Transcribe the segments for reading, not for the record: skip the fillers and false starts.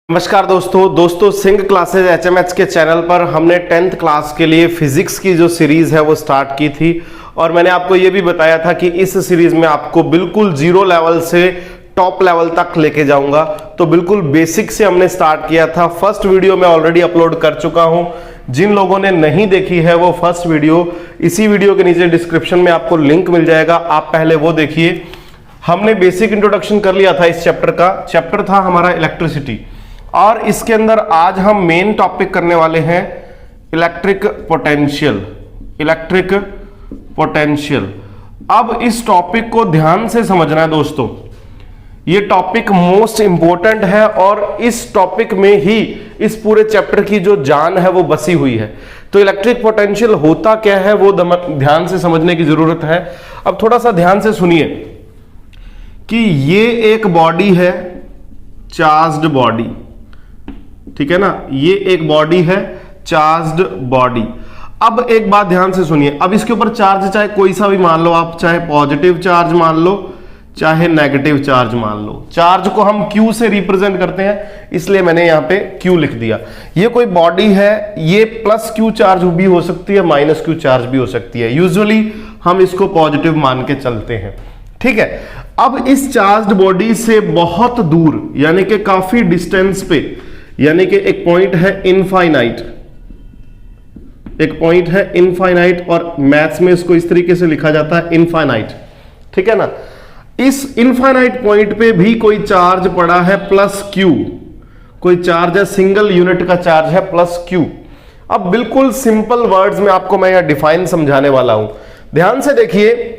नमस्कार दोस्तों Singh classes HMH के चैनल पर हमने 10th क्लास के लिए फिजिक्स की जो सीरीज है वो स्टार्ट की थी और मैंने आपको ये भी बताया था कि इस सीरीज में आपको बिल्कुल जीरो लेवल से टॉप लेवल तक लेके जाऊंगा। तो बिल्कुल बेसिक से हमने स्टार्ट किया था। फर्स्ट वीडियो मैं ऑलरेडी अपलोड कर चुका हूं। जिन लोगों ने नहीं देखी है वो फर्स्ट वीडियो इसी वीडियो के नीचे डिस्क्रिप्शन में आपको लिंक मिल जाएगा, आप पहले वो देखिए। हमने बेसिक इंट्रोडक्शन कर लिया था इस चैप्टर का। चैप्टर था हमारा इलेक्ट्रिसिटी और इसके अंदर आज हम मेन टॉपिक करने वाले हैं इलेक्ट्रिक पोटेंशियल। इलेक्ट्रिक पोटेंशियल, अब इस टॉपिक को ध्यान से समझना है दोस्तों। ये टॉपिक मोस्ट इंपॉर्टेंट है और इस टॉपिक में ही इस पूरे चैप्टर की जो जान है वो बसी हुई है। तो इलेक्ट्रिक पोटेंशियल होता क्या है वो ध्यान से समझने की जरूरत है। अब थोड़ा सा ध्यान से सुनिए कि ये एक बॉडी है, चार्ज्ड बॉडी, ठीक है ना। ये एक बॉडी है, चार्ज्ड बॉडी। अब एक बात ध्यान से सुनिए, अब इसके ऊपर चार्ज चाहे कोई सा भी मान लो आप, चाहे पॉजिटिव चार्ज मान लो चाहे नेगेटिव चार्ज मान लो। चार्ज को हम Q से रिप्रेजेंट करते हैं, इसलिए मैंने यहां पे Q लिख दिया। ये कोई बॉडी है, ये प्लस Q चार्ज भी हो सकती है, माइनस Q चार्ज भी हो सकती है। यूजुअली हम इसको पॉजिटिव मान के चलते हैं, ठीक है। अब इस चार्ज्ड बॉडी से बहुत दूर यानी कि काफी डिस्टेंस पे, यानी कि एक पॉइंट है इनफाइनाइट, एक पॉइंट है इनफाइनाइट और मैथ्स में इसको इस तरीके से लिखा जाता है इनफाइनाइट, ठीक है ना। इस इनफाइनाइट पॉइंट पे भी कोई चार्ज पड़ा है प्लस Q, कोई चार्ज है, सिंगल यूनिट का चार्ज है प्लस Q। अब बिल्कुल सिंपल वर्ड्स में आपको मैं यहां डिफाइन समझाने वाला हूं, ध्यान से देखिए।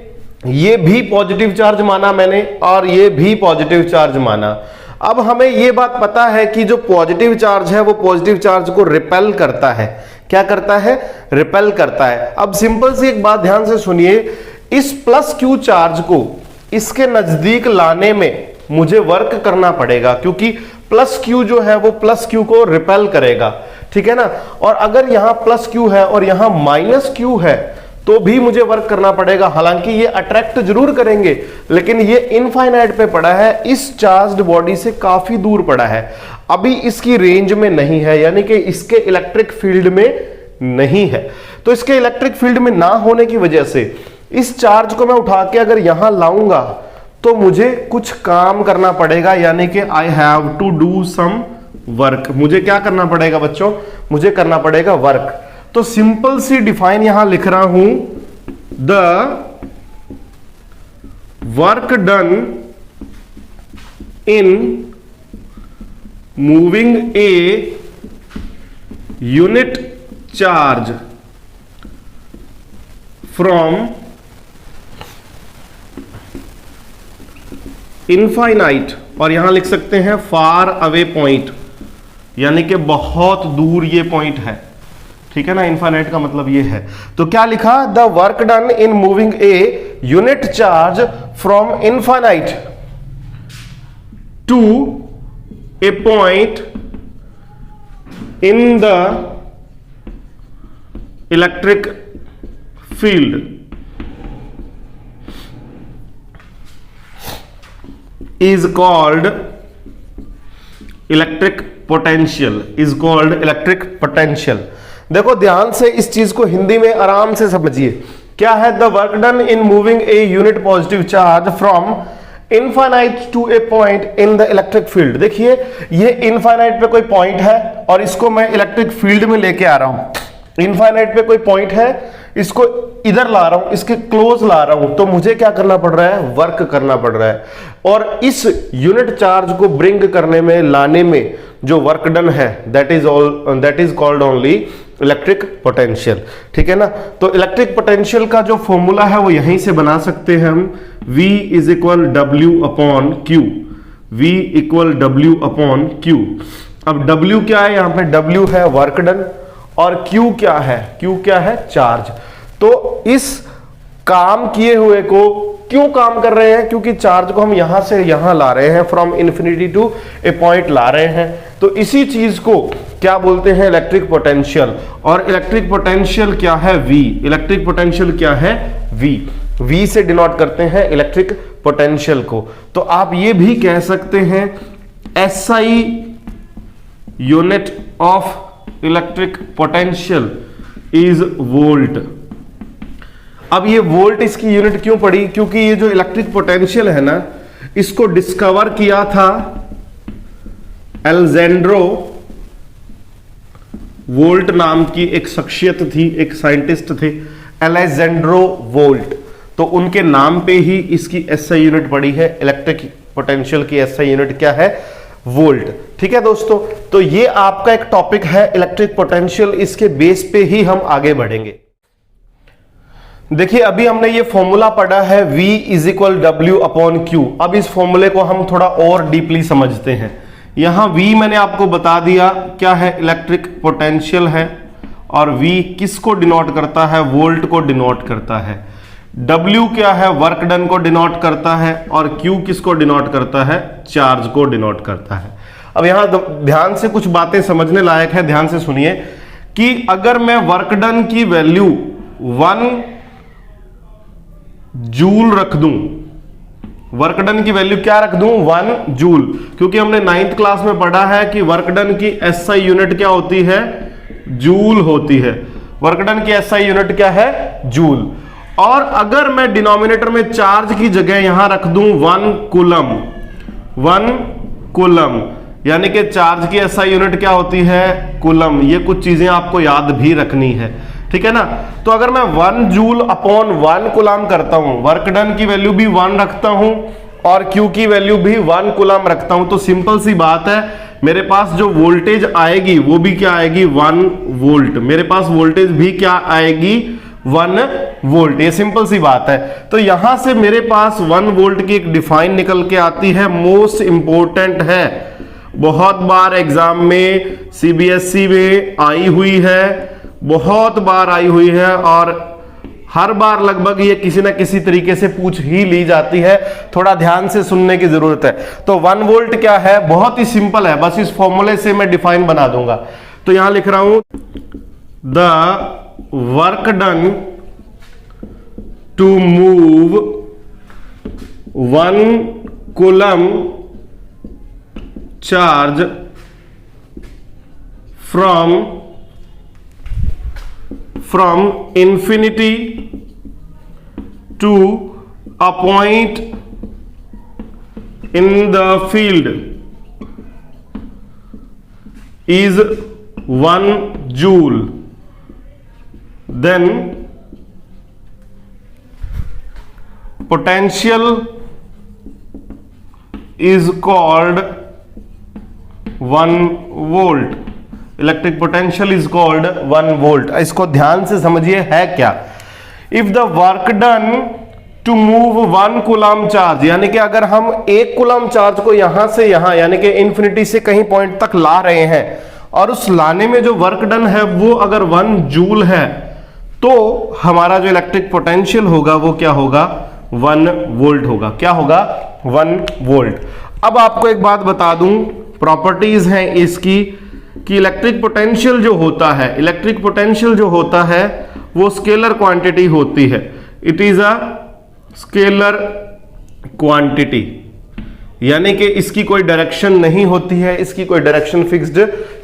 ये भी पॉजिटिव चार्ज माना मैंने और ये भी पॉजिटिव चार्ज माना। अब हमें यह बात पता है कि जो पॉजिटिव चार्ज है वो पॉजिटिव चार्ज को रिपेल करता है। क्या करता है? रिपेल करता है। अब सिंपल सी एक बात ध्यान से सुनिए, इस प्लस Q चार्ज को इसके नजदीक लाने में मुझे वर्क करना पड़ेगा, क्योंकि प्लस Q जो है वो प्लस Q को रिपेल करेगा, ठीक है ना। और अगर यहां प्लस Q है और यहां माइनस Q है तो भी मुझे वर्क करना पड़ेगा। हालांकि ये अट्रैक्ट जरूर करेंगे, लेकिन ये इनफाइनाइट पे पड़ा है, इस चार्ज्ड बॉडी से काफी दूर पड़ा है, अभी इसकी रेंज में नहीं है, यानी कि इसके इलेक्ट्रिक फील्ड में नहीं है। तो इसके इलेक्ट्रिक फील्ड में ना होने की वजह से इस चार्ज को मैं उठा के अगर यहां लाऊंगा तो मुझे कुछ काम करना पड़ेगा, यानी कि I have to do some work. मुझे क्या करना पड़ेगा बच्चों? मुझे करना पड़ेगा वर्क। तो सिंपल सी डिफाइन यहां लिख रहा हूं, the work done in moving a unit charge from infinite, और यहां लिख सकते हैं फार अवे पॉइंट, यानी कि बहुत दूर ये पॉइंट है, ठीक है ना। इनफाइनाइट का मतलब ये है। तो क्या लिखा? The work done in moving a unit charge from infinite to a point in the electric field is called electric potential, is called electric potential। देखो ध्यान से इस चीज को हिंदी में आराम से समझिए। क्या है? The work done in moving a unit positive charge from infinite to a point in the electric field. देखिए ये इनफाइनाइट पे कोई पॉइंट है और इसको मैं इलेक्ट्रिक फील्ड में लेके आ रहा हूं। इनफाइनाइट पे कोई पॉइंट है, इसको इधर ला रहा हूं, इसके क्लोज ला रहा हूं, तो मुझे क्या करना पड़ रहा है? वर्क करना पड़ रहा है। और इस यूनिट चार्ज को ब्रिंग करने में, लाने में जो वर्क डन है, that is called only electric potential, ठीक है ना। तो इलेक्ट्रिक पोटेंशियल का जो फॉर्मूला है वो यहीं से बना सकते हैं हम, V is equal W upon Q, V equal W upon Q। अब W क्या है? यहां पे W है वर्क डन और Q क्या है? Q क्या है? चार्ज। तो इस काम किए हुए को क्यों काम कर रहे हैं? क्योंकि चार्ज को हम यहां से यहां ला रहे हैं, from infinity to a point ला रहे हैं। तो इसी चीज को क्या बोलते हैं? Electric potential. और इलेक्ट्रिक पोटेंशियल क्या है? V। इलेक्ट्रिक पोटेंशियल क्या है? V। V से डिनोट करते हैं इलेक्ट्रिक पोटेंशियल को। तो आप ये भी कह सकते हैं SI unit of electric potential is volt. अब ये वोल्ट इसकी यूनिट क्यों पड़ी? क्योंकि ये जो इलेक्ट्रिक पोटेंशियल है ना, इसको डिस्कवर किया था अलेक्जेंड्रो वोल्ट नाम की एक शख्सियत थी, एक साइंटिस्ट थे, अलेक्जेंड्रो वोल्ट। तो उनके नाम पे ही इसकी एसआई यूनिट पड़ी है। इलेक्ट्रिक पोटेंशियल की एसआई यूनिट क्या है? वोल्ट। ठीक है दोस्तों, तो ये आपका एक टॉपिक है इलेक्ट्रिक पोटेंशियल, इसके बेस पे ही हम आगे बढ़ेंगे। देखिए अभी हमने ये फॉर्मूला पढ़ा है V is equal W upon Q. अब इस फॉर्मूले को हम थोड़ा और डीपली समझते हैं। यहां V मैंने आपको बता दिया क्या है, इलेक्ट्रिक पोटेंशियल है, और V किसको डिनोट करता है? वोल्ट को डिनोट करता है। W क्या है? वर्क डन को डिनोट करता है, और Q किसको डिनोट करता है? चार्ज को डिनोट करता है। अब यहां ध्यान से कुछ बातें समझने लायक है, ध्यान से सुनिए कि अगर मैं वर्क डन की वैल्यू 1 जूल रख दूं, वर्क डन की वैल्यू क्या रख दूं? 1 जूल, क्योंकि हमने 9th क्लास में पढ़ा है कि वर्क डन की एसआई यूनिट क्या होती है? जूल होती है। वर्क डन की एसआई यूनिट क्या है? जूल। और अगर मैं डिनोमिनेटर में चार्ज की जगह यहां रख दूं 1 कूलम, 1 कूलम, यानी कि चार्ज की एसआई यूनिट क्या होती है? कूलम। ये कुछ चीजें आपको याद भी रखनी है, ठीक है ना। तो अगर मैं 1 जूल अपॉन 1 कूलम करता हूं, वर्क डन की वैल्यू भी 1 रखता हूं और क्यू की वैल्यू भी 1 कूलम रखता हूं, तो सिंपल सी बात है, मेरे पास जो वोल्टेज आएगी वो भी क्या आएगी? 1 वोल्ट। मेरे पास वोल्टेज भी क्या आएगी? 1 वोल्ट। ये सिंपल सी बात है। तो यहां से मेरे पास 1 वोल्ट की एक डिफाइन निकल के आती है, मोस्ट इंपॉर्टेंट है, बहुत बार एग्जाम में सीबीएसई में आई हुई है, बहुत बार आई हुई है, और हर बार लगभग ये किसी ना किसी तरीके से पूछ ही ली जाती है। थोड़ा ध्यान से सुनने की जरूरत है। तो 1 वोल्ट क्या है? बहुत ही सिंपल है, बस इस फॉर्मूले से मैं डिफाइन बना दूंगा। तो यहां लिख रहा हूं the work done to move 1 coulomb charge from infinity to a point in the field is 1 joule, then potential is called 1 volt। Electric potential is called 1 volt. इसको ध्यान से समझिए है क्या। If the work done to move 1 coulomb charge, यानी कि अगर हम 1 कूलम चार्ज को यहां से यहां, यानी कि इंफिनिटी से कहीं पॉइंट तक ला रहे हैं, और उस लाने में जो वर्क डन है वो अगर 1 जूल है, तो हमारा जो इलेक्ट्रिक पोटेंशियल होगा वो क्या होगा? 1 वोल्ट होगा। क्या होगा? 1 वोल्ट। अब आपको एक बात बता दूं, प्रॉपर्टीज हैं इसकी कि इलेक्ट्रिक पोटेंशियल जो होता है, इलेक्ट्रिक पोटेंशियल जो होता है वो स्केलर क्वांटिटी होती है। It is a scalar quantity, यानी कि इसकी कोई डायरेक्शन नहीं होती है, इसकी कोई डायरेक्शन फिक्स्ड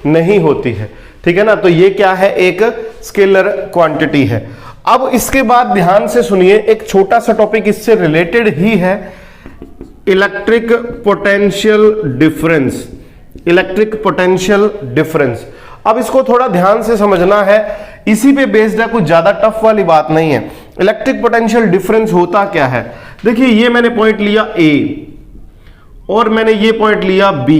नहीं होती है, ठीक है ना। तो ये क्या है? एक स्केलर क्वांटिटी है। अब इसके बाद ध्यान से सुनिए, एक छोटा सा टॉपिक इससे रिलेटेड ही है, electric potential difference. Electric potential difference, अब इसको थोड़ा ध्यान से समझना है, इसी पे बेस्ड है, कुछ ज्यादा टफ वाली बात नहीं है। इलेक्ट्रिक पोटेंशियल डिफरेंस होता क्या है? देखिए ये मैंने पॉइंट लिया A और मैंने ये पॉइंट लिया B,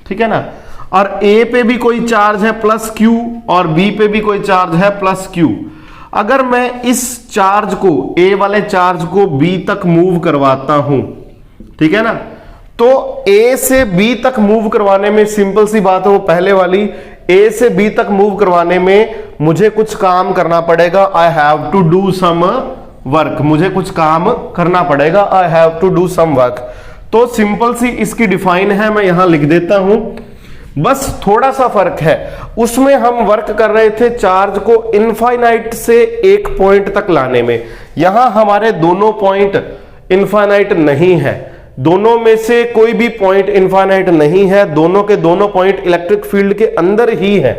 ठीक है ना, और A पे भी कोई चार्ज है प्लस Q और B पे भी कोई चार्ज है प्लस Q। अगर मैं इस चार्ज को, A वाले चार्ज को B तक मूव करवाता हूं, ठीक है ना, तो A से B तक मूव करवाने में सिंपल सी बात है, वो पहले वाली, A से B तक मूव करवाने में मुझे कुछ काम करना पड़ेगा। I have to do some work, मुझे कुछ काम करना पड़ेगा, I have to do some work. तो सिंपल सी इसकी डिफाइन है, मैं यहां लिख देता हूं, बस थोड़ा सा फर्क है। उसमें हम वर्क कर रहे थे चार्ज को इनफाइनाइट से एक पॉइंट तक लाने में, यहां हमारे दोनों पॉइंट इनफाइनाइट नहीं है, दोनों में से कोई भी पॉइंट इनफाइनाइट नहीं है, दोनों के दोनों पॉइंट इलेक्ट्रिक फील्ड के अंदर ही है।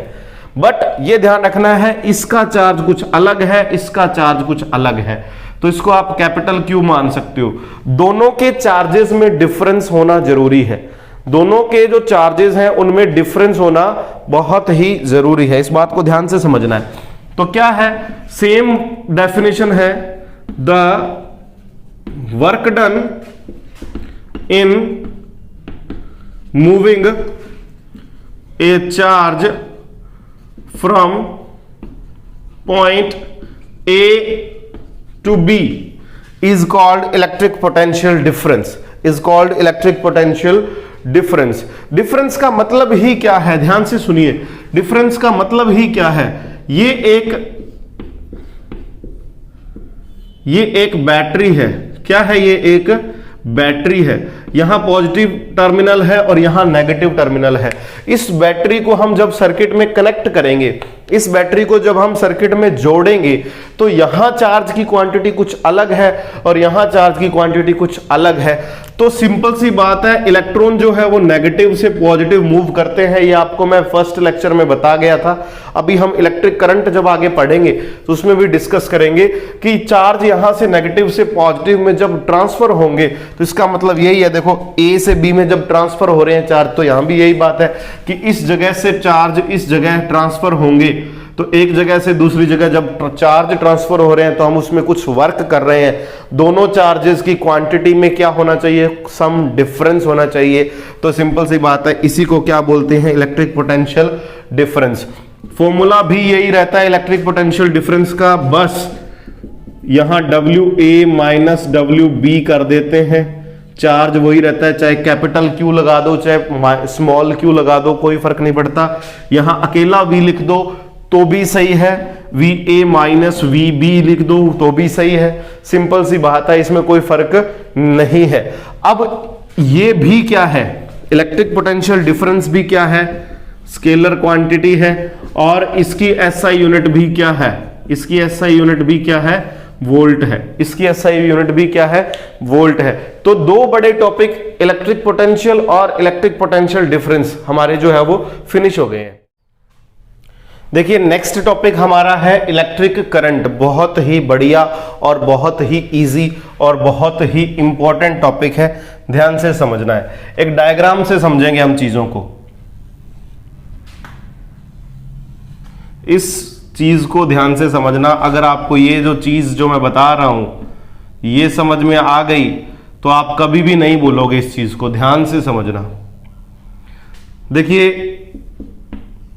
बट ये ध्यान रखना है, इसका चार्ज कुछ अलग है, इसका चार्ज कुछ अलग है, तो इसको आप कैपिटल क्यू मान सकते हो। दोनों के चार्जेस में डिफरेंस होना जरूरी है, दोनों के जो चार्जेस हैं उनमें डिफरेंस होना बहुत ही जरूरी है, इस बात को ध्यान से समझना है। तो क्या है, सेम डेफिनेशन है, the work done in moving a charge from point A to B is called electric potential difference, is called electric potential difference। Difference का मतलब ही क्या है, ध्यान से सुनिए, डिफरेंस का मतलब ही क्या है। ये एक बैटरी है, क्या है, ये एक बैटरी है, यहां पॉजिटिव टर्मिनल है और यहां नेगेटिव टर्मिनल है। इस बैटरी को हम जब सर्किट में कनेक्ट करेंगे, इस बैटरी को जब हम सर्किट में जोड़ेंगे, तो यहां चार्ज की क्वांटिटी कुछ अलग है और यहां चार्ज की क्वांटिटी कुछ अलग है। तो सिंपल सी बात है, इलेक्ट्रॉन जो है वो नेगेटिव से पॉजिटिव मूव करते हैं, ये आपको मैं फर्स्ट लेक्चर में बता गया था। अभी हम इलेक्ट्रिक करंट जब आगे पढ़ेंगे तो उसमें भी डिस्कस करेंगे कि चार्ज यहां से नेगेटिव से पॉजिटिव में जब ट्रांसफर होंगे, तो इसका मतलब यही है, देखो ए से बी में जब ट्रांसफर हो रहे हैं चार्ज, तो यहां भी यही बात है कि इस जगह से चार्ज इस जगह ट्रांसफर होंगे, तो एक जगह से दूसरी जगह जब चार्ज ट्रांसफर हो रहे हैं तो हम उसमें कुछ वर्क कर रहे हैं, दोनों चार्जेस की क्वांटिटी में क्या होना चाहिए, सम डिफरेंस होना चाहिए। तो सिंपल सी बात है, इसी को क्या बोलते हैं, इलेक्ट्रिक पोटेंशियल डिफरेंस। फॉर्मूला भी यही रहता है इलेक्ट्रिक पोटेंशियल डिफरेंस का, बस यहां WA माइनस WB कर देते हैं, चार्ज वही रहता है, चाहे कैपिटल Q लगा दो चाहे स्मॉल q लगा दो, कोई फर्क नहीं पड़ता। यहां अकेला V लिख दो तो भी सही है, VA माइनस VB लिख दो तो भी सही है, सिंपल सी बात है, इसमें कोई फर्क नहीं है। अब ये भी क्या है, इलेक्ट्रिक पोटेंशियल डिफरेंस भी क्या है, स्केलर क्वांटिटी है, और इसकी SI यूनिट भी क्या है, इसकी SI यूनिट भी क्या है, वोल्ट है, इसकी SI यूनिट भी क्या है, वोल्ट है। तो दो बड़े टॉपिक इलेक्ट्रिक पोटेंशियल और इलेक्ट्रिक पोटेंशियल डिफरेंस हमारे जो है वो फिनिश हो गए हैं। देखिए नेक्स्ट टॉपिक हमारा है इलेक्ट्रिक करंट, बहुत ही बढ़िया और बहुत ही इजी और बहुत ही इंपॉर्टेंट टॉपिक है, ध्यान से समझना है। एक डायग्राम से समझेंगे हम चीजों को, इस चीज को ध्यान से समझना। अगर आपको ये जो चीज जो मैं बता रहा हूं ये समझ में आ गई तो आप कभी भी नहीं बोलोगे इस चीज को, ध्यान से समझना। देखिए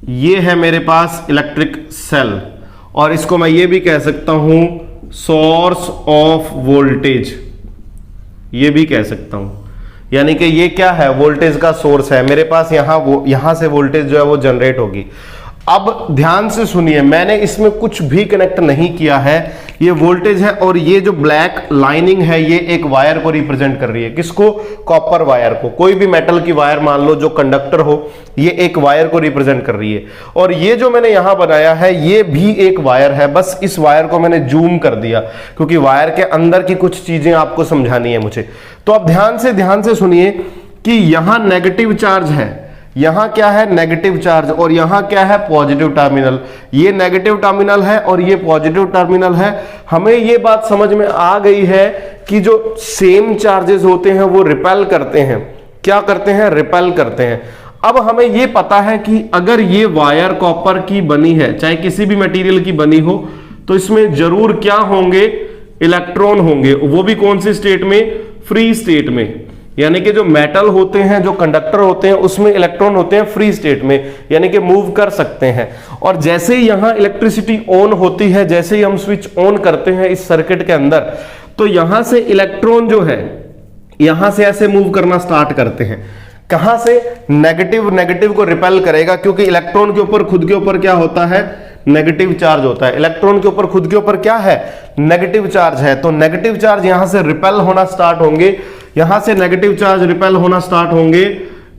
ये है मेरे पास इलेक्ट्रिक सेल, और इसको मैं ये भी कह सकता हूं सोर्स ऑफ वोल्टेज, ये भी कह सकता हूं, यानी कि ये क्या है, वोल्टेज का सोर्स है मेरे पास, यहां से वोल्टेज जो है वो जनरेट होगी। अब ध्यान से सुनिए, मैंने इसमें कुछ भी कनेक्ट नहीं किया है, ये वोल्टेज है और ये जो ब्लैक लाइनिंग है ये एक वायर को रिप्रेजेंट कर रही है, किसको, कॉपर वायर को। कोई भी मेटल की वायर मान लो जो कंडक्टर हो, ये एक वायर को रिप्रेजेंट कर रही है। और ये जो मैंने यहां बनाया है ये भी एक वायर है, बस इस वायर को मैंने जूम कर दिया क्योंकि वायर के अंदर की कुछ चीजें आपको समझानी है मुझे। तो अब ध्यान से सुनिए कि यहां नेगेटिव चार्ज है, यहां क्या है, नेगेटिव चार्ज, और यहां क्या है, पॉजिटिव टर्मिनल। ये नेगेटिव टर्मिनल है और ये पॉजिटिव टर्मिनल है। हमें ये बात समझ में आ गई है कि जो सेम चार्जेस होते हैं वो रिपेल करते हैं, क्या करते हैं, रिपेल करते हैं। अब हमें ये पता है कि अगर ये वायर कॉपर की बनी है, चाहे किसी भी मटेरियल की बनी हो, तो इसमें जरूर क्या होंगे, इलेक्ट्रॉन होंगे, वो भी कौन सी स्टेट में, फ्री स्टेट में। यानी कि जो मेटल होते हैं, जो कंडक्टर होते हैं, उसमें इलेक्ट्रॉन होते हैं फ्री स्टेट में, यानी कि मूव कर सकते हैं। और जैसे ही यहां इलेक्ट्रिसिटी ऑन होती है, जैसे ही हम स्विच ऑन करते हैं इस सर्किट के अंदर, तो यहां से इलेक्ट्रॉन जो है यहां से ऐसे मूव करना स्टार्ट करते हैं। कहां से, नेगेटिव को रिपेल करेगा, क्योंकि इलेक्ट्रॉन के ऊपर खुद के ऊपर क्या होता है, नेगेटिव चार्ज होता है। इलेक्ट्रॉन के ऊपर खुद के ऊपर क्या है, नेगेटिव चार्ज है। तो नेगेटिव चार्ज यहां से रिपेल होना स्टार्ट होंगे, यहां से नेगेटिव चार्ज रिपेल होना स्टार्ट होंगे।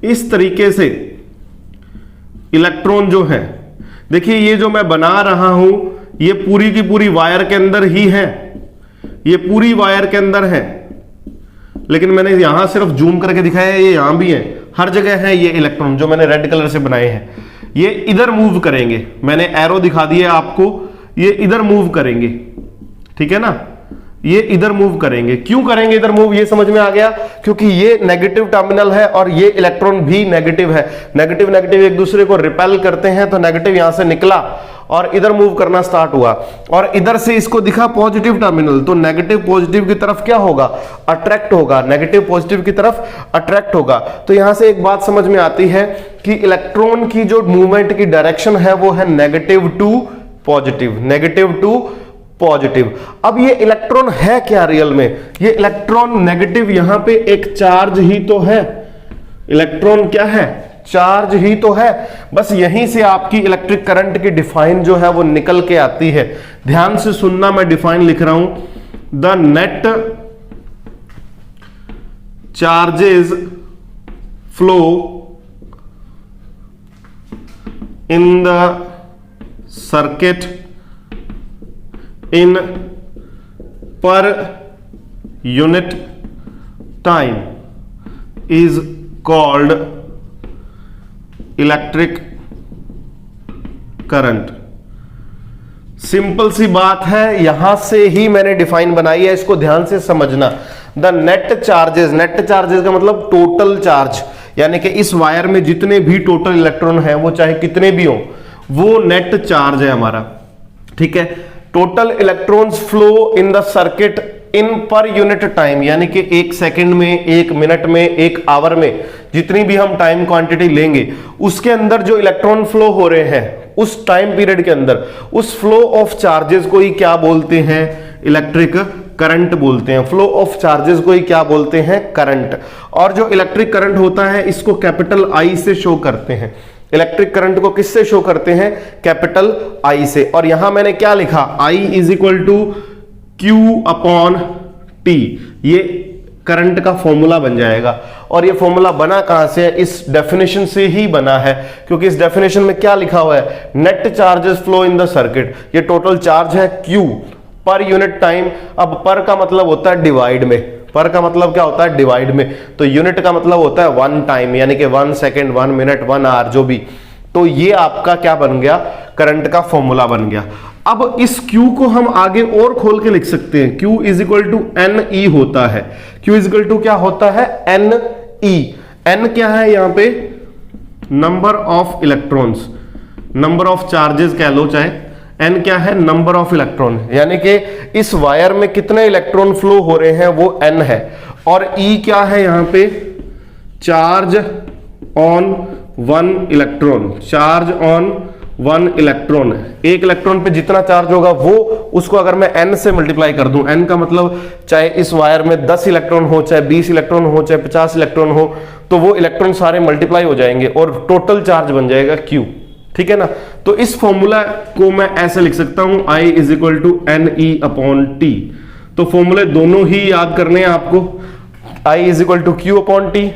इस तरीके से इलेक्ट्रॉन जो है, देखिए ये जो मैं बना रहा हूं ये पूरी की पूरी वायर के अंदर ही है, ये पूरी वायर के अंदर है, लेकिन मैंने यहां सिर्फ जूम करके दिखाया है, ये यहां भी है, हर जगह है ये इलेक्ट्रॉन जो मैंने रेड कलर से बनाए हैं। ये इधर मूव करेंगे, मैंने एरो दिखा दिया आपको, ये इधर मूव करेंगे, ठीक है ना, ये इधर मूव करेंगे। क्यों करेंगे इधर मूव, ये समझ में आ गया, क्योंकि ये नेगेटिव टर्मिनल है और ये इलेक्ट्रॉन भी नेगेटिव है। नेगेटिव नेगेटिव एक दूसरे को रिपेल करते हैं, तो नेगेटिव यहां से निकला और इधर मूव करना स्टार्ट हुआ, और इधर से इसको दिखा पॉजिटिव टर्मिनल, तो नेगेटिव पॉजिटिव की तरफ क्या होगा, अट्रैक्ट होगा, नेगेटिव पॉजिटिव की तरफ अट्रैक्ट होगा। तो यहां से एक बात समझ में आती है कि इलेक्ट्रॉन की जो मूवमेंट की डायरेक्शन है वो है negative to positive, negative to positive. अब ये इलेक्ट्रॉन है क्या रियल में, ये इलेक्ट्रॉन नेगेटिव, यहां पे एक चार्ज ही तो है, इलेक्ट्रॉन क्या है, चार्ज ही तो है। बस यहीं से आपकी इलेक्ट्रिक करंट की डिफाइन जो है वो निकल के आती है। ध्यान से सुनना, मैं डिफाइन लिख रहा हूं, the net charges flow in the circuit in per unit time is called electric current। Simple सी बात है, यहां से ही मैंने डिफाइन बनाई है, इसको ध्यान से समझना। The net charges, net charges का मतलब टोटल चार्ज, यानी कि इस वायर में जितने भी टोटल इलेक्ट्रॉन है वो चाहे कितने भी हो, वो नेट चार्ज है हमारा, ठीक है। Total electrons flow in the circuit in per unit time, यानी कि एक सेकंड में, एक मिनट में, एक आवर में, जितनी भी हम टाइम क्वांटिटी लेंगे उसके अंदर जो इलेक्ट्रॉन फ्लो हो रहे हैं उस टाइम पीरियड के अंदर, उस फ्लो ऑफ चार्जेस को ही क्या बोलते हैं, इलेक्ट्रिक करंट बोलते हैं। फ्लो ऑफ चार्जेस को ही क्या बोलते हैं, करंट। और जो इलेक्ट्रिक करंट होता है इसको कैपिटल आई से शो करते हैं। इलेक्ट्रिक करंट को किससे शो करते हैं, कैपिटल आई से। और यहां मैंने क्या लिखा, I is equal to Q upon T, ये करंट का फॉर्मूला बन जाएगा। और ये फॉर्मूला बना कहां से है, इस डेफिनेशन से ही बना है, क्योंकि इस डेफिनेशन में क्या लिखा हुआ है, net charges flow in the circuit, ये टोटल चार्ज है क्यू पर यूनिट टाइम। अब पर का मतलब होता है डिवाइड में, पर का मतलब क्या होता है, डिवाइड में, तो यूनिट का मतलब होता है वन टाइम, यानी कि 1 सेकेंड, 1 मिनट, 1 आवर, जो भी। तो ये आपका क्या बन गया, करंट का फॉर्मूला बन गया। अब इस Q को हम आगे और खोल के लिख सकते हैं, Q is equal to n e होता है। Q इज इक्वल टू क्या होता है, एन ई। एन क्या है यहां पे, number of electrons, number of charges कह लो चाहे, एन क्या है, नंबर ऑफ इलेक्ट्रॉन, यानी कि इस वायर में कितने इलेक्ट्रॉन फ्लो हो रहे हैं वो एन है। और ई क्या है यहां पे, charge on 1 electron, charge on 1 electron, एक इलेक्ट्रॉन पे जितना चार्ज होगा वो, उसको अगर मैं n से मल्टीप्लाई कर दूं, n का मतलब चाहे इस वायर में 10 इलेक्ट्रॉन हो, चाहे 20 इलेक्ट्रॉन हो, चाहे 50 इलेक्ट्रॉन हो, तो वो इलेक्ट्रॉन सारे मल्टीप्लाई हो जाएंगे और टोटल चार्ज बन जाएगा Q, ठीक है ना। तो इस फॉर्मूला को मैं ऐसे लिख सकता हूं, I is equal to n e upon t. तो फॉर्मूले दोनों ही याद करने हैं आपको, I is equal to Q upon t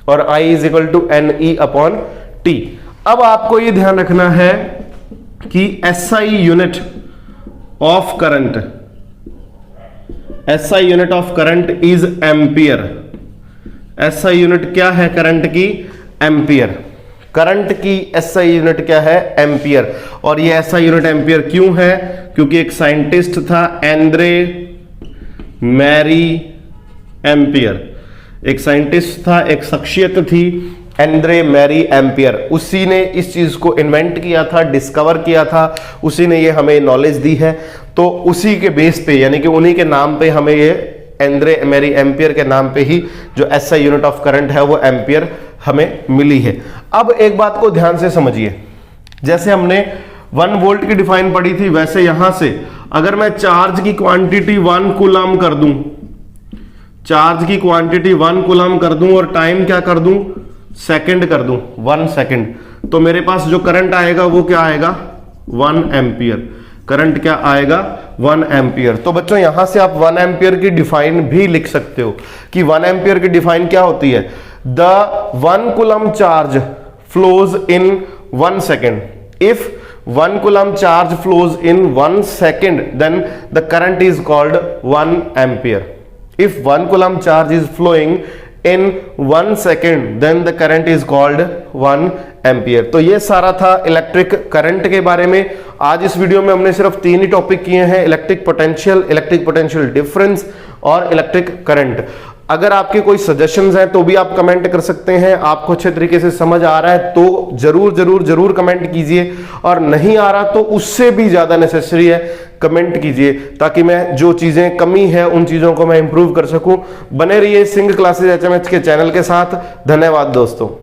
और I is equal to n e upon t. अब आपको ये ध्यान रखना है कि SI unit of current, SI unit of current is ampere. SI unit क्या है करंट की, एम्पियर। करंट की SI यूनिट क्या है, एम्पियर। और ये SI यूनिट एम्पियर क्यों है, क्योंकि एक साइंटिस्ट था एंड्रे मैरी एम्पियर, एक साइंटिस्ट था, एक शख्सियत थी एंड्रे मैरी एम्पियर, उसी ने इस चीज को इन्वेंट किया था, डिस्कवर किया था, उसी ने ये हमें नॉलेज दी है। तो उसी के बेस पे, यानी कि उन्हीं के नाम पे हमें ये एंड्रे मैरी एम्पियर के नाम पे ही जो SI यूनिट ऑफ करंट है वो एम्पियर हमें मिली है। अब एक बात को ध्यान से समझिए, जैसे हमने 1 वोल्ट की डिफाइन पढ़ी थी, वैसे यहां से अगर मैं चार्ज की क्वांटिटी 1 कूलम कर दूं, चार्ज की क्वांटिटी 1 कूलम कर दूं और टाइम क्या कर दूं, सेकंड कर दूं, 1 सेकंड, तो मेरे पास जो करंट आएगा वो क्या आएगा, 1 एम्पियर। करंट क्या आएगा, 1 एम्पियर। तो बच्चों यहां से आप 1 एम्पियर की डिफाइन भी लिख सकते हो कि 1 एम्पियर की डिफाइन क्या होती है, the 1 coulomb charge flows in 1 second. If 1 coulomb charge flows in 1 second, then the current is called 1 ampere. If 1 coulomb charge is flowing in 1 second then the current is called 1 ampere. तो ये सारा था electric current के बारे में। आज इस video में हमने सिर्फ 3 ही टॉपिक किए हैं, इलेक्ट्रिक पोटेंशियल डिफरेंस और इलेक्ट्रिक करंट। अगर आपके कोई सजेशंस हैं तो भी आप कमेंट कर सकते हैं। आपको अच्छे तरीके से समझ आ रहा है तो जरूर कमेंट कीजिए, और नहीं आ रहा तो उससे भी ज्यादा नेसेसरी है कमेंट कीजिए, ताकि मैं जो चीजें कमी है उन चीजों को मैं इंप्रूव कर सकूं। बने रहिए सिंग क्लासेज HMH के चैनल के साथ। धन्यवाद दोस्तों।